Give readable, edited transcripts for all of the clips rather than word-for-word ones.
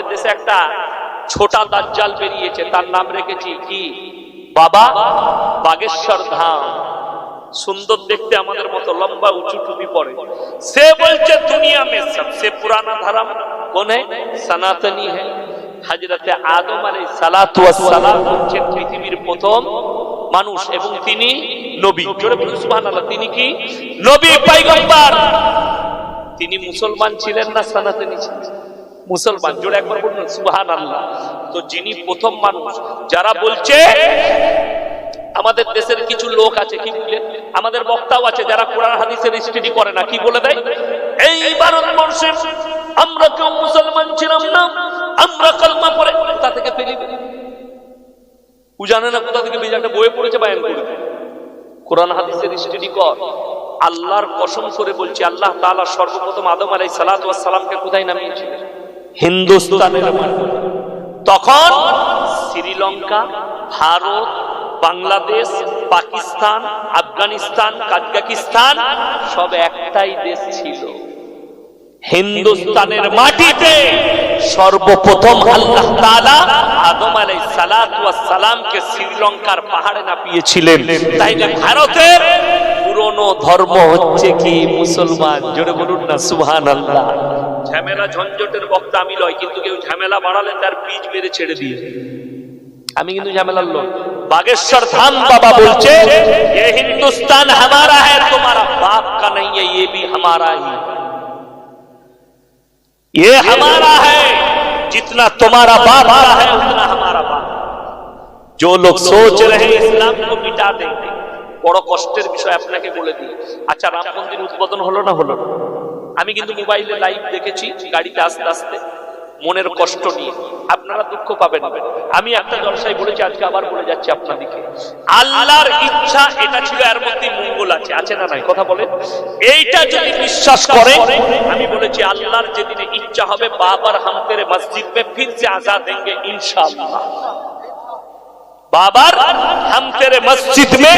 আমাদের দেশে একটা ছোটা দাজ্জাল বেরিয়েছে, তার নাম রেখেছি কি বাবা বাগেশ্বর ধাম। সুন্দর দেখতে, আমাদের মতো লম্বা উঁচু টুপি পরে। সে বলছে দুনিয়া में सबसे पुराना धर्म कौन है? सनातनी है। হযরতে আদম আলাইহিস সালাতু ওয়াস সালাম হচ্ছেন পৃথিবীর প্রথম মানুষ এবং তিনি নবী। জোরে বলুন সুবহানাল্লাহ। তিনি কি নবী পয়গম্বর। তিনি মুসলমান ছিলেন না সনাতনী ছিলেন? মুসলমান। জোরে একবার বলুন সুবহানাল্লাহ। তো যিনি প্রথম মানুষ, যারা বলছে আমাদের দেশের কিছু লোক আছে কি বলে, আমাদের বক্তাও আছে যারা কোরআন হাদিসের স্টাডি করে না, কি বলে দেয় এই ভারতবর্ষে আমরা কেউ মুসলমান ছিলাম না, আমরা কালমা পড়ে কোথা থেকে পেলি, ও জানে না কোথা থেকে পেলি, একটা বইয়ে পড়েছে বায়ান করে। কোরআন হাদিসের স্টাডি কর। আল্লাহর কসম করে বলছি, আল্লাহ তাআলা সর্বপ্রথম আদম আলাইহিস সালাতু ওয়াস সালামকে কোথায় নামিয়েছিলেন? হিন্দুস্তানের মাটিতে। তখন শ্রীলঙ্কা, ভারত, বাংলাদেশ, পাকিস্তান, আফগানিস্তান, কাজাকিস্তান সব একটাই দেশ ছিল। হিন্দুস্তানের মাটিতে সর্বপ্রথম আল্লাহ তাআলা আদম আলাইহিস সালাতু ওয়াস সালামকে শ্রীলঙ্কার পাহাড়ে নামিয়েছিলেন। তাইলে ভারতের পুরনো ধর্ম হচ্ছে কি মুসলমান। জোরে বলুন না সুবহানাল্লাহ। ঝামেলা ঝঞ্ঝটের বক্তা আমি লয়, কিন্তু কেউ ঝামেলা বাড়ালে তার বীজ মেরে ছেড়ে দিয়ে। আমি কিন্তু ঝামেলার লোক। बागेश्वर धाम बाबा बोलचे ये हिंदुस्तान हमारा है, तुम्हारा बाप का नहीं है, ये भी हमारा ही, ये हमारा है, जितना तुम्हारा बाप का है उतना हमारा बाप। जो लोग सोच रहे हैं इस्लाम को मिटा देंगे, বড় কষ্টের বিষয় আপনাকে বলে দিই। আচ্ছা, রাম মন্দির উদ্বোধন হলো না হলো না? আমি কিন্তু মোবাইলে লাইভ দেখেছি, গাড়িতে আস্তে আস্তে মনের কষ্ট নিয়ে। আপনারা দুঃখ পাবেন। আমি একটা জলসায় বলেছি, আজকে আবার বলে যাচ্ছি আপনাদেরকে, আল্লাহর ইচ্ছা এটা ছিল, এর মধ্যে মঙ্গল আছে, আছে না নাই? কথা বলেন। এইটা যদি বিশ্বাস করে, আমি বলেছি আল্লাহর যেদিনে ইচ্ছা হবে বাবার হাম তেরে মসজিদ में फिर से आजा देंगे इंशाअल्लाह। बाबर हम तेरे मस्जिद में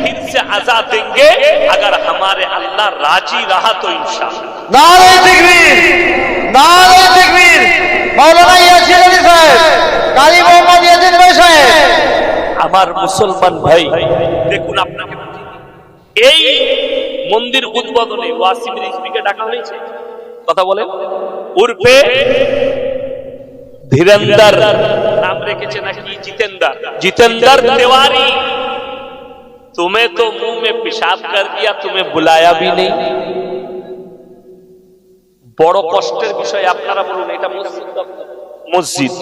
फिर से आजा देंगे अगर हमारे अल्लाह राजी रहा तो इंशाअल्लाह। नारे तकबीर, नारे तकबीर। मौलाना यासिर अली साहब, কারি মোহাম্মদ ইয়াসিন ভাই সাহেব। আমার মুসলমান ভাই দেখুন, আপনাকে এই মন্দির উদ্বোধনে ওয়াসিম রিজভীকে ডাকা হয়েছে। কথা বলেন। উর্ফে ধীরেন্দর नाम রেখেছে নাকি জিতেंदर, जितेंद्र तिवारी। तुम्हें तो मुंह में पेशाब कर दिया, तुम्हें बुलाया भी नहीं। বড় কষ্টের বিষয়। আপনারা বলুন, এটা মসজিদ।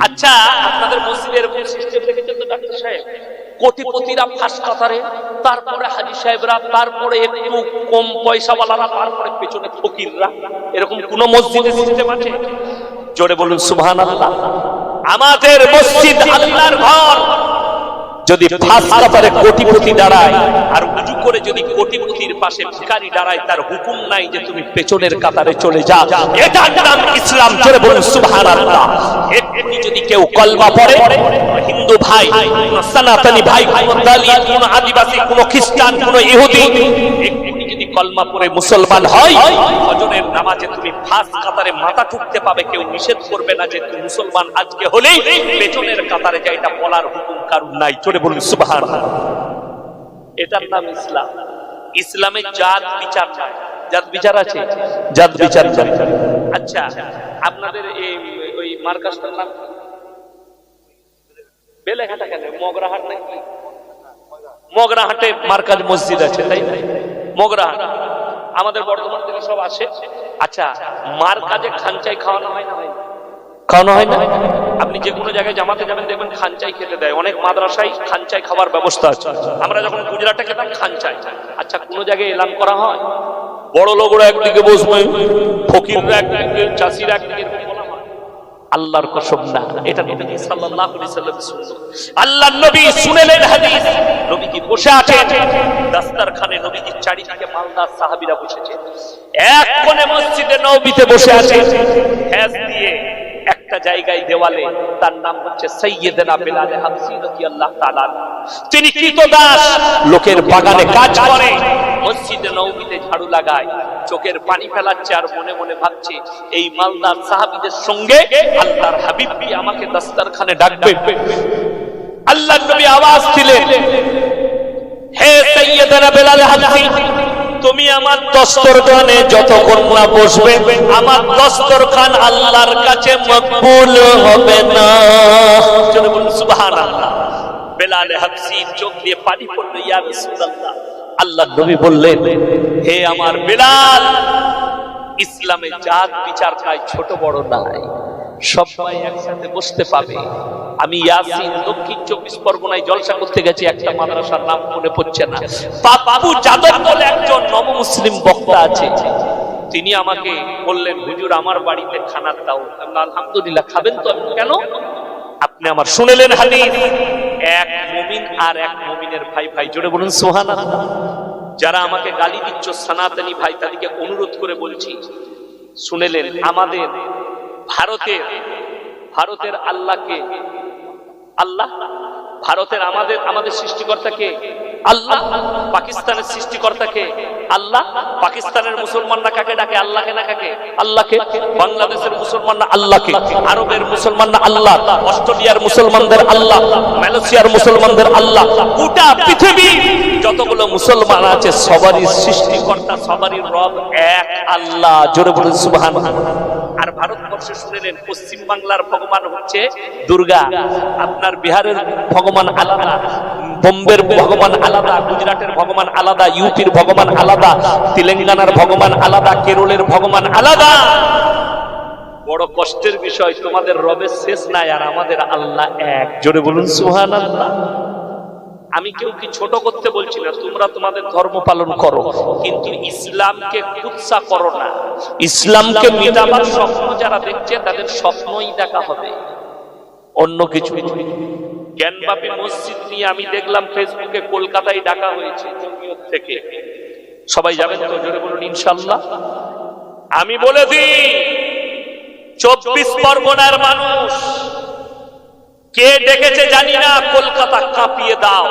আচ্ছা, আপনাদের মসজিদের এরকম সিস্টেম রেখেছেন তো ডাক্তার সাহেব? কোটিপতিরা ফার্স্ট কাতারে, তারপরে হাজী সাহেবরা, তারপরে একটু কম পয়সাওয়ালারা, তারপরে পেছনে ফকিররা। এরকম কোন মসজিদের সিস্টেম আছে? জোরে বলুন সুবহানাল্লাহ। আমাদের মসজিদ আল্লাহর ঘর। যদি ফার্স্ট কাতারে কোটিপতি দাঁড়ায় আর উজু করে যদি কোটিপতির পাশে ভিখারি দাঁড়ায়, তার হুকুম নাই যে তুমি পেছনের কাতারে চলে যা। এটার নাম ইসলাম। জোরে বলুন সুবহানাল্লাহ। এমনি যদি কেউ কলমা পড়ে, হিন্দু ভাই, সনাতনী ভাই, কোন দলিত, কোন আদিবাসী, কোন খ্রিস্টান, কোন ইহুদি, এমনি যদি কলমা পড়ে মুসলমান হয়, ফজরের নামাজে তুমি ফার্স্ট কাতারে মাথা ঠুকতে পাবে। কেউ নিষেধ করবে না যে তুমি মুসলমান আজকে হলেই পেছনের কাতারে যা। এটা বলার হুকুম কারণ নাই। জোরে বলুন সুবহানাল্লাহ। এটার নাম ইসলাম। ইসলামে জাত বিচার নাই। জাত বিচার আছে? জাত বিচার নাই। আচ্ছা, আপনাদের এই ওই মার্কাজটার নাম বেলেঘাটা কেন? মগরাহাট নাকি? মগরাহাটে মার্কাজ মসজিদ আছে, তাই না? মগরাহাট আমাদের বর্ধমান থেকে সব আসে। আচ্ছা, মার্কাজে খানচাই খাওয়ানো হয় না? খাওয়ানো হয় না? আপনি যে কোনো জায়গায় জামাতে যাবেন, দেখবেন খানচাই খেতে দেয়। অনেক মাদ্রাসায় খানচাই খাওয়ার ব্যবস্থা আছে। আমরা যখন গুজরাটে খেতাম খানচাই। আচ্ছা, কোনো জায়গায় এলান করা হয়, বড় লোকরা একদিকে বসবে, ফকিররা একদিকে, চাষিরা একদিকে, বলা হয়? আল্লাহর কসম না, এটা নবী সাল্লাল্লাহু আলাইহি ওয়াসাল্লাম শুনলেন। আল্লাহর নবী শুনলেন হাদিস। নবীজি বসে আছেন দস্তরখানে, নবীজির চারিদিকে মালদার সাহাবীরা বসেছে। এক কোণে মসজিদে নববীতে বসে আছে, হ্যাজ দিয়ে একটা জায়গায় দেওয়ালে, তার নাম হচ্ছে সাইয়্যিদনা বিলাল হাবশী রাদিয়াল্লাহু তাআলা। তিনি কৃতদাস, লোকের বাগানে কাজ করে, মসজিদে নববীতে ঝাড়ু লাগায়। চোখের পানি ফেলাচ্ছে আর মনে মনে ভাবছে এই মালদার সাহাবীদের সঙ্গে আল্লাহর হাবিব আমাকে দস্তরখানে ডাকবে। আল্লাহর নবী আওয়াজ দিলেন, হে সাইয়্যিদানা বেলাল হাবশী, তুমি আমার দস্তরখানে যতক্ষণ না বসবে আমার দস্তরখান আল্লাহর কাছে মকবুল হবে না। জোরে বলুন সুবহানাল্লাহ। বেলাল হাবশী চোখ দিয়ে পানি পড়ল, ইয়া রাসূলুল্লাহ। আল্লাহর নবী বললেন, হে আমার বেলাল, ইসলামে জাত বিচার নাই, ছোট বড় নাই, সবাই একসাথে বসতে পাবে। আমি ইয়াসিন দক্ষিণ 24 পরগনায় জলসা করতে গেছি, একটা মাদ্রাসার নাম মনে পড়ছে না, পাপ্পু যাদব বলে একজন নবমুসলিম বক্তা আছে, তিনি আমাকে বললেন, হুজুর আমার বাড়িতে খানা দাও। আলহামদুলিল্লাহ, খাবেন তো? কেন? আপনি আমার শুনলেন হাদিস, এক মুমিন আর এক মুমিনের ভাই ভাই। জোরে বলুন সুবহানাল্লাহ। যারা আমাকে গালি দিচ্ছ সনাতনী ভাই, তাদেরকে অনুরোধ করে বলছি, শুনলেন আমাদের ভারতের আল্লাহকে, আল্লাহ ভারতের আমাদের সৃষ্টিকর্তাকে আল্লাহ, পাকিস্তানের সৃষ্টিকর্তাকে আল্লাহ। পাকিস্তানের মুসলমানরা কাকে ডাকে? আল্লাহকে না কাকে? আল্লাহকে। বাংলাদেশের মুসলমানরা আল্লাহকে, আরবের মুসলমানরা আল্লাহ, অস্ট্রেলিয়ার মুসলমানদের আল্লাহ, মালয়েশিয়ার মুসলমানদের আল্লাহ। গোটা পৃথিবী যতগুলো মুসলমান আছে সবারই সৃষ্টিকর্তা, সবারই রব এক আল্লাহ। জোরে বলুন সুবহানাল্লাহ। আর ভারতবর্ষে শুনলেন পশ্চিম বাংলার ভগবান হচ্ছে দুর্গা, আপনার বিহারের ভগবান আলাদা, বোম্বের ভগবান আলাদা, গুজরাটের ভগবান আলাদা, ইউপির ভগবান আলাদা, তেলেঙ্গানার ভগবান আলাদা, কেরলের ভগবান আলাদা। বড় কষ্টের বিষয়, তোমাদের রবের শেষ নাই আর আমাদের আল্লাহ এক। জোরে বলুন সুবহানাল্লাহ। আমি কেউ কি ছোট করতে বলছি না, তোমরা তোমাদের ধর্ম পালন করো, কিন্তু ইসলামকে কুৎসা করো না। ইসলামকে মিটাবার স্বপ্ন যারা দেখছে তাদের স্বপ্নই দেখা হবে, অন্য কিছু। জ্ঞানবাপী মসজিদ নিয়ে আমি দেখলাম ফেসবুকে কলকাতায় ডাকা হয়েছে জমিয়ত থেকে, সবাই যাবেন তো? জোরে বলুন ইনশাআল্লাহ। আমি বলে দিই, 24 পরগনার মানুষ কে ডেকেছে জানি না, কলকাতা কাঁপিয়ে দাও।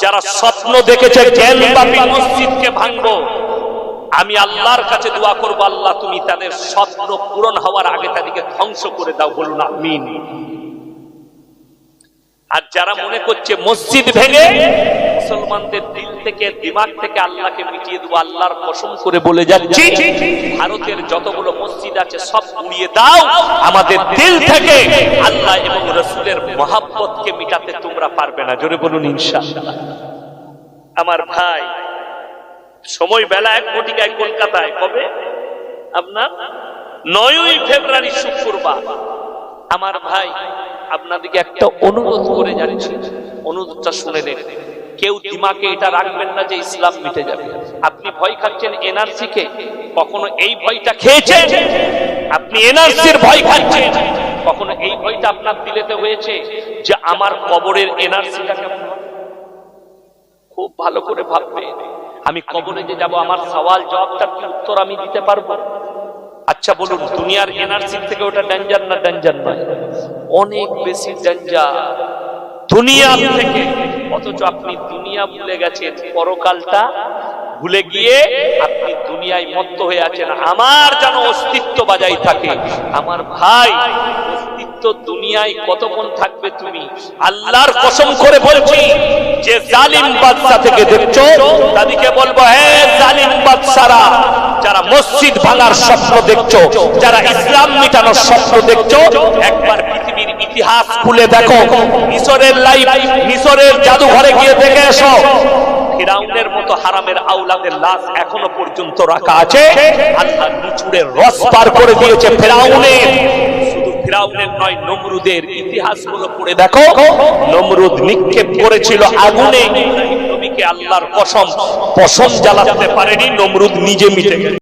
যারা স্বপ্ন দেখেছে জ্ঞানবাপী মসজিদকে ভাঙবো, আমি আল্লাহর কাছে দোয়া করবো, আল্লাহ তুমি তাদের স্বপ্ন পূরণ হওয়ার আগে তাদেরকে ধ্বংস করে দাও। বলুন আমিন। আর যারা মনে করছে মসজিদ ভেঙে মুসলমানদের দিল থেকে, দিমাগ থেকে আল্লাহকে মিটিয়ে দেবো, আল্লাহর কসম করে বলে যাচ্ছি, ভারতের যতগুলো মসজিদ আছে সব উড়িয়ে দাও, আমাদের দিল থেকে আল্লাহ এবং রাসূলের মহব্বতকে মিটাতে তোমরা পারবে না। জোরে বলুন ইনশাআল্লাহ। আমার ভাই, সময় বেলা 1 ঘটিকায় কলকাতায়, কবে? আপনার 9ই ফেব্রুয়ারি শুক্রবার। আমার ভাই, আপনাদেরকে একটা অনুরোধ করে যাচ্ছি, অনুরোধটা শুনে নেন। কেউ দিমাগে এটা রাখবেন না যে ইসলাম মিটে যাবে। আপনি ভয় খাচ্ছেন এনআরসি কে, কখনো এই ভয়টা খেয়েছেন? আপনি এনআরসির ভয় খাচ্ছেন, কখনো এই ভয়টা আপনার দিলেতে হয়েছে যে আমার কবরের এনআরসিটা কেমন? খুব ভালো করে ভাববেন, আমি কবরে যে যাব আমার সওয়াল জবাবটার কি উত্তর আমি দিতে পারবো? আচ্ছা বলুন, দুনিয়ার এনআরসি থেকে ওটা ডেঞ্জার না ডেঞ্জার নয়? অনেক বেশি ডেঞ্জার দুনিয়া থেকে। অথচ আপনি দুনিয়া ভুলে গেছেন, পরকালটা ভুলে গিয়ে আপনি দুনিয়ায় মত্ত হয়ে আছেন। আমার যেন অস্তিত্ব বজায় থাকে। আমার ভাই, অস্তিত্ব দুনিয়ায় কতক্ষণ থাকবে তুমি? আল্লাহর কসম করে বলছি, যে জালিম বাদশা থেকে দেখছো তাদেরকে বলবো, হে জালিম বাদশারা, যারা মসজিদ ভাঙার স্বপ্ন দেখছো, যারা ইসলাম মিটানোর স্বপ্ন দেখছো, একবার পৃথিবীর ইতিহাস খুলে দেখো। মিশরের মিশরের জাদুঘরে গিয়ে দেখে এসো, ফিরাউনের মতো হারামের আওলাদের লাশ এখনো পর্যন্ত রাখা আছে। আল্লাহ নিচুড়ে রস পার করে দিয়েছে ফিরাউনের। শুধু ফিরাউনের নয়, নমরুদের ইতিহাসগুলো পড়ে দেখো। নমরুদ নিক্ষেপ করেছিল আগুনে, নবীকে আল্লাহর কসম পশম জ্বালাতে পারেনি, নমরুদ নিজে মিটে গেছে।